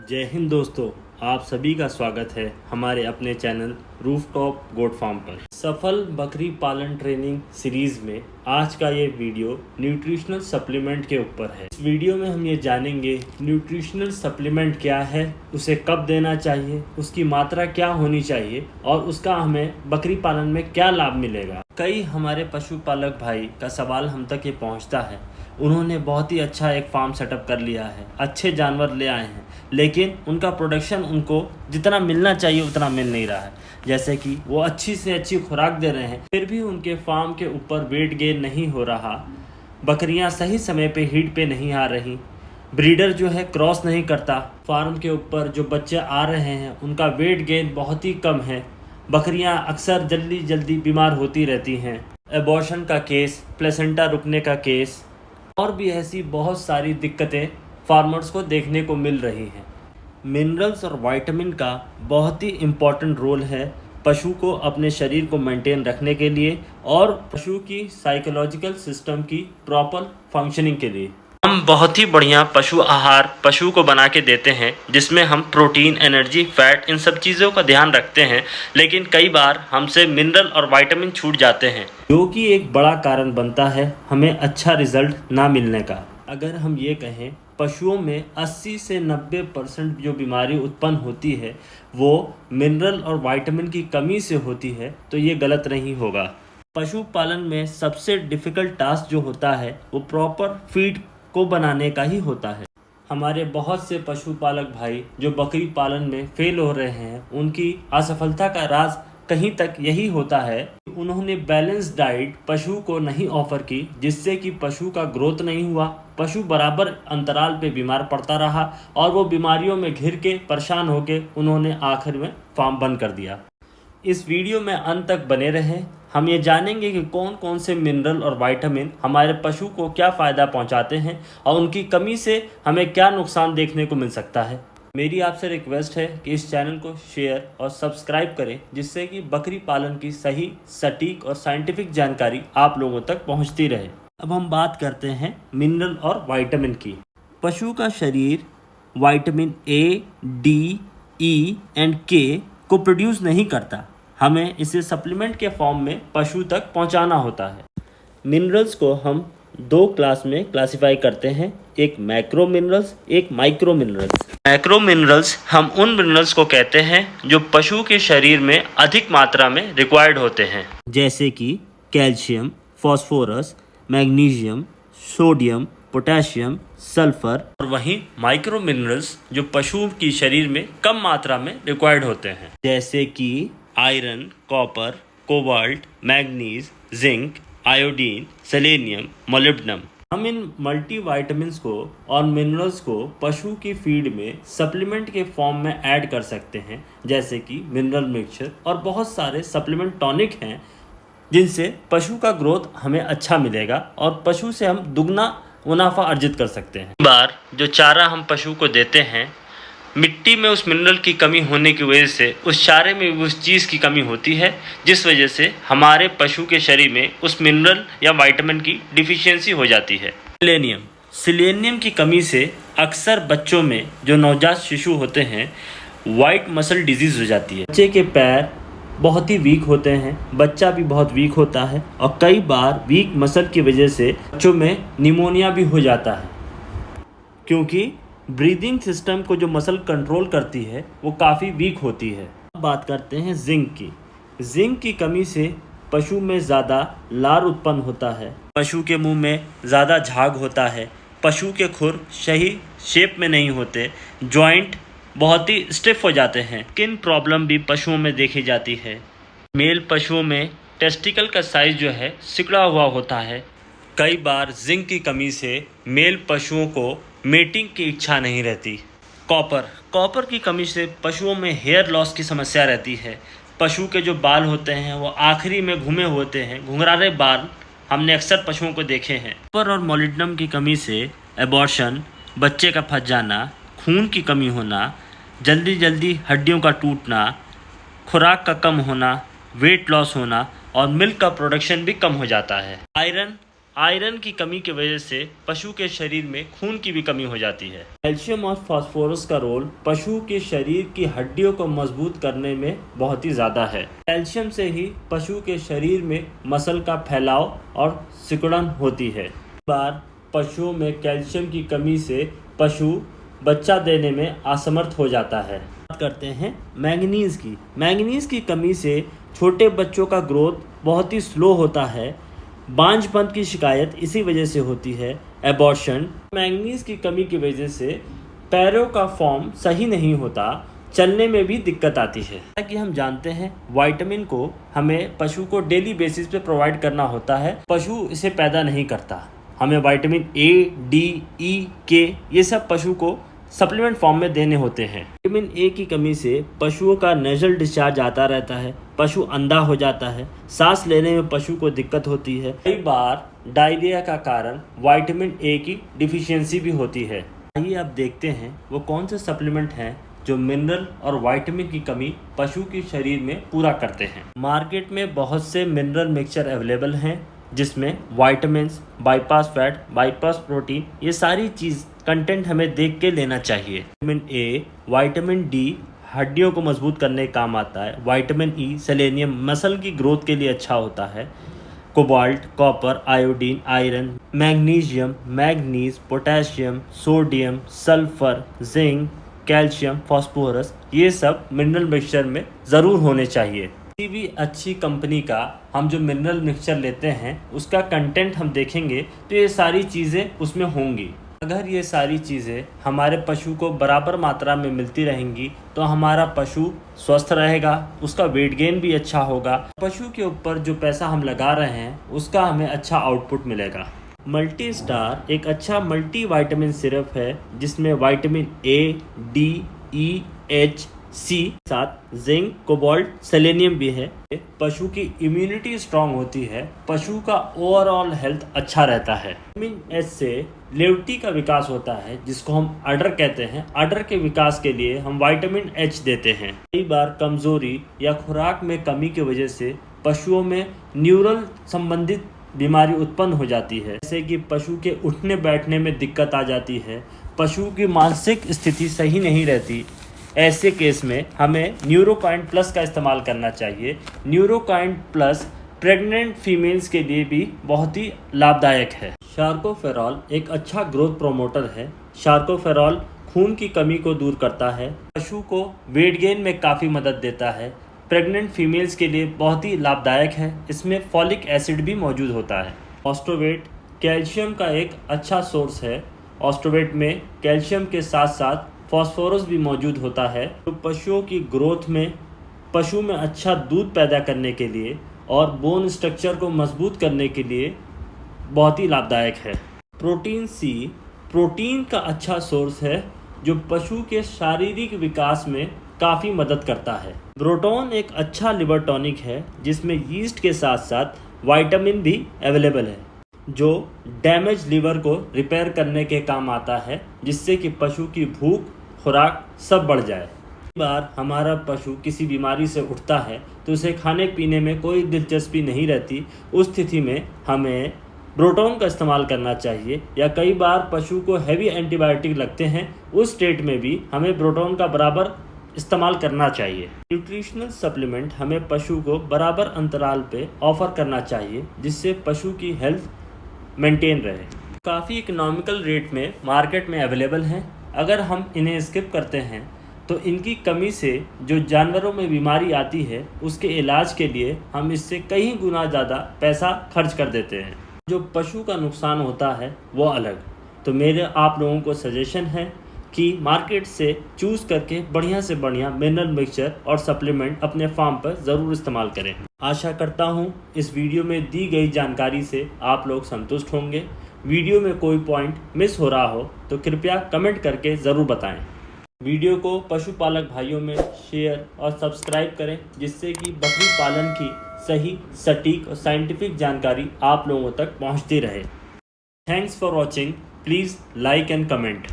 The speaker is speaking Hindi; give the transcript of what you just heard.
जय हिंद दोस्तों, आप सभी का स्वागत है हमारे अपने चैनल रूफटॉप गोट फार्म पर। सफल बकरी पालन ट्रेनिंग सीरीज में आज का ये वीडियो न्यूट्रिशनल सप्लीमेंट के ऊपर है। इस वीडियो में हम ये जानेंगे न्यूट्रिशनल सप्लीमेंट क्या है, उसे कब देना चाहिए, उसकी मात्रा क्या होनी चाहिए और उसका हमें बकरी पालन में क्या लाभ मिलेगा। कई हमारे पशुपालक भाई का सवाल हम तक ये पहुंचता है। उन्होंने बहुत ही अच्छा एक फार्म सेटअप कर लिया है, अच्छे जानवर ले आए हैं, लेकिन उनका प्रोडक्शन उनको जितना मिलना चाहिए उतना मिल नहीं रहा है। जैसे कि वो अच्छी से अच्छी खुराक दे रहे हैं, फिर भी उनके फार्म के ऊपर वेट गेन नहीं हो रहा, बकरियां सही समय पे हीट पे नहीं आ रही, ब्रीडर जो है क्रॉस नहीं करता, फार्म के ऊपर जो बच्चे आ रहे हैं उनका वेट गेन बहुत ही कम है, बकरियां अक्सर जल्दी जल्दी बीमार होती रहती हैं, एबॉर्शन का केस, प्लेसेंटा रुकने का केस और भी ऐसी बहुत सारी दिक्कतें फार्मर्स को देखने को मिल रही हैं। मिनरल्स और विटामिन का बहुत ही इम्पॉर्टेंट रोल है पशु को अपने शरीर को मेंटेन रखने के लिए और पशु की साइकोलॉजिकल सिस्टम की प्रॉपर फंक्शनिंग के लिए। हम बहुत ही बढ़िया पशु आहार पशु को बना के देते हैं, जिसमें हम प्रोटीन, एनर्जी, फैट, इन सब चीज़ों का ध्यान रखते हैं, लेकिन कई बार हमसे मिनरल और विटामिन छूट जाते हैं, जो कि एक बड़ा कारण बनता है हमें अच्छा रिजल्ट ना मिलने का। अगर हम ये कहें पशुओं में 80 से 90% जो बीमारी उत्पन्न होती है वो मिनरल और विटामिन की कमी से होती है, तो ये गलत नहीं होगा। पशुपालन में सबसे डिफ़िकल्ट टास्क जो होता है वो प्रॉपर फीड को बनाने का ही होता है। हमारे बहुत से पशुपालक भाई जो बकरी पालन में फेल हो रहे हैं, उनकी असफलता का राज कहीं तक यही होता है, उन्होंने बैलेंस डाइट पशु को नहीं ऑफर की, जिससे कि पशु का ग्रोथ नहीं हुआ, पशु बराबर अंतराल पे बीमार पड़ता रहा और वो बीमारियों में घिर के परेशान होके उन्होंने आखिर में फार्म बंद कर दिया। इस वीडियो में अंत तक बने रहें। हम ये जानेंगे कि कौन कौन से मिनरल और विटामिन हमारे पशु को क्या फ़ायदा पहुंचाते हैं और उनकी कमी से हमें क्या नुकसान देखने को मिल सकता है। मेरी आपसे रिक्वेस्ट है कि इस चैनल को शेयर और सब्सक्राइब करें, जिससे कि बकरी पालन की सही, सटीक और साइंटिफिक जानकारी आप लोगों तक पहुंचती रहे। अब हम बात करते हैं मिनरल और विटामिन की। पशु का शरीर vitamin A, D, E and के को प्रोड्यूस नहीं करता, हमें इसे सप्लीमेंट के फॉर्म में पशु तक पहुंचाना होता है। मिनरल्स को हम दो क्लास में क्लासिफाई करते हैं, एक मैक्रो मिनरल्स, एक माइक्रो मिनरल्स। मैक्रो मिनरल्स हम उन मिनरल्स को कहते हैं जो पशु के शरीर में अधिक मात्रा में रिक्वायर्ड होते हैं, जैसे कि calcium, phosphorus, magnesium, sodium, potassium, sulphur. और वहीं माइक्रो मिनरल्स जो पशु की शरीर में कम मात्रा में रिक्वायर्ड होते हैं, जैसे कि iron, copper, cobalt, manganese, zinc, iodine, selenium, molybdenum. हम इन मल्टीविटामिन्स को और मिनरल्स को पशु की फीड में सप्लीमेंट के फॉर्म में ऐड कर सकते हैं, जैसे कि मिनरल मिक्सचर और बहुत सारे सप्लीमेंट टॉनिक हैं, जिनसे पशु का ग्रोथ हमें अच्छा मिलेगा और पशु से हम दुगना मुनाफा अर्जित कर सकते हैं। बार जो चारा हम पशु को देते हैं, मिट्टी में उस मिनरल की कमी होने की वजह से उस चारे में उस चीज़ की कमी होती है, जिस वजह से हमारे पशु के शरीर में उस मिनरल या विटामिन की डिफिशियंसी हो जाती है। सिलेनियम की कमी से अक्सर बच्चों में जो नवजात शिशु होते हैं वाइट मसल डिजीज़ हो जाती है। बच्चे के पैर बहुत ही वीक होते हैं, बच्चा भी बहुत वीक होता है और कई बार वीक मसल की वजह से बच्चों में निमोनिया भी हो जाता है, क्योंकि ब्रीदिंग सिस्टम को जो मसल कंट्रोल करती है वो काफ़ी वीक होती है। अब बात करते हैं जिंक की। जिंक की कमी से पशु में ज़्यादा लार उत्पन्न होता है, पशु के मुंह में ज़्यादा झाग होता है, पशु के खुर सही शेप में नहीं होते, जॉइंट बहुत ही स्टिफ हो जाते हैं, स्किन प्रॉब्लम भी पशुओं में देखी जाती है। मेल पशुओं में टेस्टिकल का साइज जो है सिकुड़ा हुआ होता है। कई बार जिंक की कमी से मेल पशुओं को मेटिंग की इच्छा नहीं रहती। कॉपर की कमी से पशुओं में हेयर लॉस की समस्या रहती है। पशु के जो बाल होते हैं वो आखिरी में घुमे होते हैं, घुंघराले बाल हमने अक्सर पशुओं को देखे हैं। कॉपर और मोलिब्डेनम की कमी से एबॉर्शन, बच्चे का फंस जाना, खून की कमी होना, जल्दी जल्दी हड्डियों का टूटना, खुराक का कम होना, वेट लॉस होना और मिल्क का प्रोडक्शन भी कम हो जाता है। आयरन आयरन की कमी की वजह से पशु के शरीर में खून की भी कमी हो जाती है। कैल्शियम और फास्फोरस का रोल पशु के शरीर की हड्डियों को मजबूत करने में बहुत ही ज़्यादा है। कैल्शियम से ही पशु के शरीर में मसल का फैलाव और सिकुड़न होती है। बार पशुओं में कैल्शियम की कमी से पशु बच्चा देने में असमर्थ हो जाता है। बात करते हैं मैंगनीज की। मैंगनीज की कमी से छोटे बच्चों का ग्रोथ बहुत ही स्लो होता है। बांझपन की शिकायत इसी वजह से होती है। एबॉर्शन। मैंगनीज की कमी की वजह से पैरों का फॉर्म सही नहीं होता, चलने में भी दिक्कत आती है। जैसा कि हम जानते हैं विटामिन को हमें पशु को डेली बेसिस पे प्रोवाइड करना होता है। पशु इसे पैदा नहीं करता। हमें विटामिन ए, डी, ई, के ये सब पशु को सप्लीमेंट फॉर्म में देने होते हैं। विटामिन ए की कमी से पशुओं का नेजल डिस्चार्ज आता रहता है, पशु अंधा हो जाता है, सांस लेने में पशु को दिक्कत होती है। कई बार डायरिया का कारण विटामिन ए की डिफिशियंसी भी होती है। आइए अब देखते हैं वो कौन से सप्लीमेंट हैं जो मिनरल और विटामिन की कमी पशु के शरीर में पूरा करते हैं। मार्केट में बहुत से मिनरल मिक्सचर अवेलेबल हैं जिसमें vitamins, bypass fat, bypass protein ये सारी चीज़ कंटेंट हमें देख के लेना चाहिए। विटामिन ए, विटामिन डी हड्डियों को मजबूत करने का काम आता है। विटामिन ई, सेलेनियम मसल की ग्रोथ के लिए अच्छा होता है। Cobalt, copper, iodine, iron, magnesium, manganese, potassium, sodium, sulphur, zinc, calcium, phosphorus ये सब मिनरल मिक्सचर में ज़रूर होने चाहिए। किसी भी अच्छी कंपनी का हम जो मिनरल मिक्सचर लेते हैं उसका कंटेंट हम देखेंगे तो ये सारी चीज़ें उसमें होंगी। अगर ये सारी चीज़ें हमारे पशु को बराबर मात्रा में मिलती रहेंगी तो हमारा पशु स्वस्थ रहेगा, उसका वेट गेन भी अच्छा होगा। पशु के ऊपर जो पैसा हम लगा रहे हैं उसका हमें अच्छा आउटपुट मिलेगा। मल्टी स्टार एक अच्छा मल्टी विटामिन सिरप है जिसमें vitamin A, D, E, H, C साथ जिंक, कोबाल्ट, सेलेनियम भी है। पशु की इम्यूनिटी स्ट्रांग होती है, पशु का ओवरऑल हेल्थ अच्छा रहता है। विटामिन एच से लेवटी का विकास होता है जिसको हम अडर कहते हैं। अडर के विकास के लिए हम विटामिन एच देते हैं। कई बार कमजोरी या खुराक में कमी की वजह से पशुओं में न्यूरल संबंधित बीमारी उत्पन्न हो जाती है, जैसे कि पशु के उठने बैठने में दिक्कत आ जाती है, पशु की मानसिक स्थिति सही नहीं रहती। ऐसे केस में हमें न्यूरोकाइंड प्लस का इस्तेमाल करना चाहिए। न्यूरोकाइंड प्लस प्रेग्नेंट फीमेल्स के लिए भी बहुत ही लाभदायक है। शार्कोफेरॉल एक अच्छा ग्रोथ प्रोमोटर है। शार्कोफेरॉल खून की कमी को दूर करता है, पशु को वेट गेन में काफ़ी मदद देता है। प्रेग्नेंट फीमेल्स के लिए बहुत ही लाभदायक है। इसमें फॉलिक एसिड भी मौजूद होता है। ऑस्ट्रोवेट कैल्शियम का एक अच्छा सोर्स है। ऑस्ट्रोवेट में कैल्शियम के साथ साथ फास्फोरस भी मौजूद होता है, तो पशुओं की ग्रोथ में, पशु में अच्छा दूध पैदा करने के लिए और बोन स्ट्रक्चर को मजबूत करने के लिए बहुत ही लाभदायक है। प्रोटीन सी प्रोटीन का अच्छा सोर्स है जो पशु के शारीरिक विकास में काफ़ी मदद करता है। ब्रोटोन एक अच्छा लिवर टॉनिक है जिसमें यीस्ट के साथ साथ विटामिन भी अवेलेबल है जो डैमेज लिवर को रिपेयर करने के काम आता है, जिससे कि पशु की भूख, खुराक सब बढ़ जाए। कई बार हमारा पशु किसी बीमारी से उठता है तो उसे खाने पीने में कोई दिलचस्पी नहीं रहती। उस स्थिति में हमें ब्रोटोन का इस्तेमाल करना चाहिए, या कई बार पशु को हैवी एंटीबायोटिक लगते हैं, उस स्टेट में भी हमें ब्रोटोन का बराबर इस्तेमाल करना चाहिए। न्यूट्रिशनल सप्लीमेंट हमें पशु को बराबर अंतराल पे ऑफर करना चाहिए जिससे पशु की हेल्थ मेंटेन रहे। काफ़ी इकोनॉमिकल रेट में मार्केट में अवेलेबल हैं। अगर हम इन्हें स्किप करते हैं तो इनकी कमी से जो जानवरों में बीमारी आती है उसके इलाज के लिए हम इससे कई गुना ज़्यादा पैसा खर्च कर देते हैं। जो पशु का नुकसान होता है वो अलग। तो मेरे आप लोगों को सजेशन है कि मार्केट से चूज़ करके बढ़िया से बढ़िया मिनरल मिक्सचर और सप्लीमेंट अपने फार्म पर ज़रूर इस्तेमाल करें। आशा करता हूँ इस वीडियो में दी गई जानकारी से आप लोग संतुष्ट होंगे। वीडियो में कोई पॉइंट मिस हो रहा हो तो कृपया कमेंट करके ज़रूर बताएं। वीडियो को पशुपालक भाइयों में शेयर और सब्सक्राइब करें जिससे कि बकरी पालन की सही, सटीक और साइंटिफिक जानकारी आप लोगों तक पहुँचती रहे। Thanks for watching. Please like and comment.